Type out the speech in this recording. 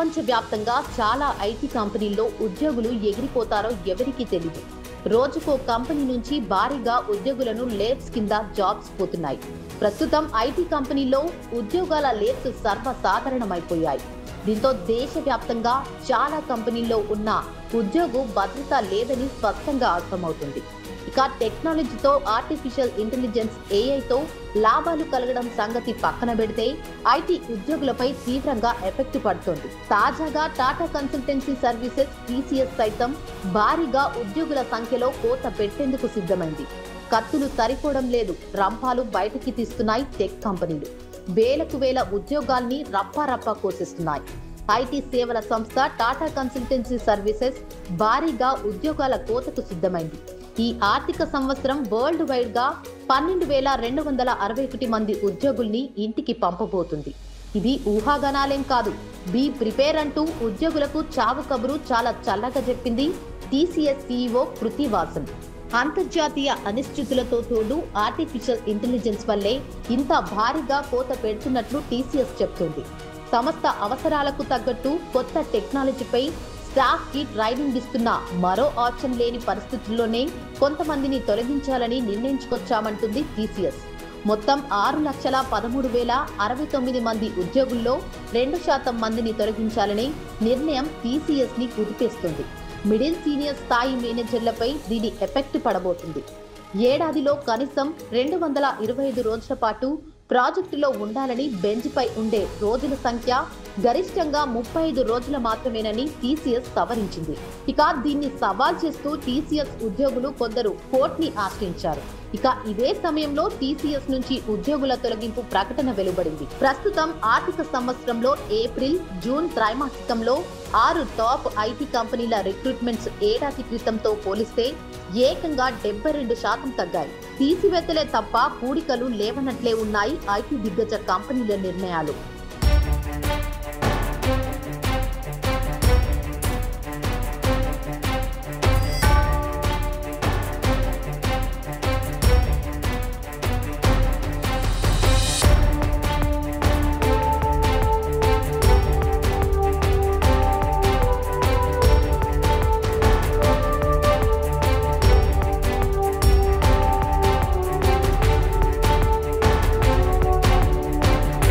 ప్రపంచవ్యాప్తంగా చాలా ఐటీ కంపెనీల్లో ఉద్యోగులు ఎగిరిపోతారో ఎవరికీ తెలియదు. రోజుకో కంపెనీ నుంచి భారీగా ఉద్యోగులను లేట్స్ కింద జాబ్స్ పోతున్నాయి. ప్రస్తుతం ఐటీ కంపెనీల్లో ఉద్యోగాల లేట్స్ సర్వసాధారణమైపోయాయి. దీంతో దేశవ్యాప్తంగా చాలా కంపెనీల్లో ఉన్న ఉద్యోగ భద్రత లేదని స్పష్టంగా అర్థమవుతుంది. ఇక టెక్నాలజీతో ఆర్టిఫిషియల్ ఇంటెలిజెన్స్ ఏఐతో లాభాలు కలగడం సంగతి పక్కన పెడితే ఐటీ ఉద్యోగులపై తీవ్రంగా ఎఫెక్ట్ పడుతోంది. తాజాగా టాటా కన్సల్టెన్సీ సర్వీసెస్ టీసీఎస్ సైతం భారీగా ఉద్యోగుల సంఖ్యలో కోత పెట్టేందుకు సిద్ధమైంది. కత్తులు సరిపోవడం లేదు, రంపాలు బయటికి తీస్తున్నాయి టెక్ కంపెనీలు. వేలకు వేల ఉద్యోగాల్ని రప్పారప్పా కోసేస్తున్నాయి. ఐటీ సేవల సంస్థ టాటా కన్సల్టెన్సీ సర్వీసెస్ భారీగా ఉద్యోగాల కోతకు సిద్ధమైంది. ఈ ఆర్థిక సంవత్సరం వరల్డ్ వైడ్ గా 12,261 మంది ఉద్యోగుల్ని ఇంటికి పంపబోతుంది. ఇది ఊహాగానాలేం కాదు. బీ ప్రిపేర్ అంటూ ఉద్యోగులకు చావు కబురు చాలా చల్లగా చెప్పింది టీసీఎస్ సీఈఓ కృతి వాసన్. అంతర్జాతీయ అనిశ్చితులతో తోడు ఆర్టిఫిషియల్ ఇంటెలిజెన్స్ వల్లే ఇంత భారీగా కోత పెడుతున్నట్లు టీసీఎస్ చెప్తోంది. సంస్థ అవసరాలకు తగ్గట్టు కొత్త టెక్నాలజీపై స్టాఫ్ కి ట్రైనింగ్ ఇస్తున్న మరో ఆప్షన్ లేని పరిస్థితుల్లోనే కొంతమందిని తొలగించాలని నిర్ణయించుకొచ్చామంటుంది టీసీఎస్. మొత్తం 6,13,069 మంది ఉద్యోగుల్లో 2% మందిని తొలగించాలని నిర్ణయం టీసీఎస్ ని కుదిపేస్తుంది. మిడిల్ సీనియర్ స్థాయి మేనేజర్లపై దీని ఎఫెక్ట్ పడబోతుంది. ఏడాదిలో కనీసం 225 రోజుల పాటు ప్రాజెక్టులో ఉండాలని బెంచ్పై ఉండే రోజుల సంఖ్య గరిష్టంగా 35 రోజులు మాత్రమేనని టీసీఎస్ సవరించింది. ఇక దీన్ని సవాల్ చేస్తూ టీసీఎస్ ఉద్యోగులు కొందరు కోర్టుని ఆశ్రయించారు. ఇక ఇదే సమయంలో టీసీఎస్ నుంచి ఉద్యోగుల తొలగింపు ప్రకటన వెలువడింది. ప్రస్తుతం ఆర్థిక సంవత్సరంలో ఏప్రిల్, జూన్ త్రైమాసికంలో 6 టాప్ ఐటీ కంపెనీల రిక్రూట్మెంట్స్ ఏడాది క్రితంతో పోలిస్తే ఏకంగా 72% తగ్గాయి. తీసివేతలే తప్ప పూడికలు లేవనట్లే ఉన్నాయి ఐటీ దిగ్గజ కంపెనీల నిర్ణయాలు.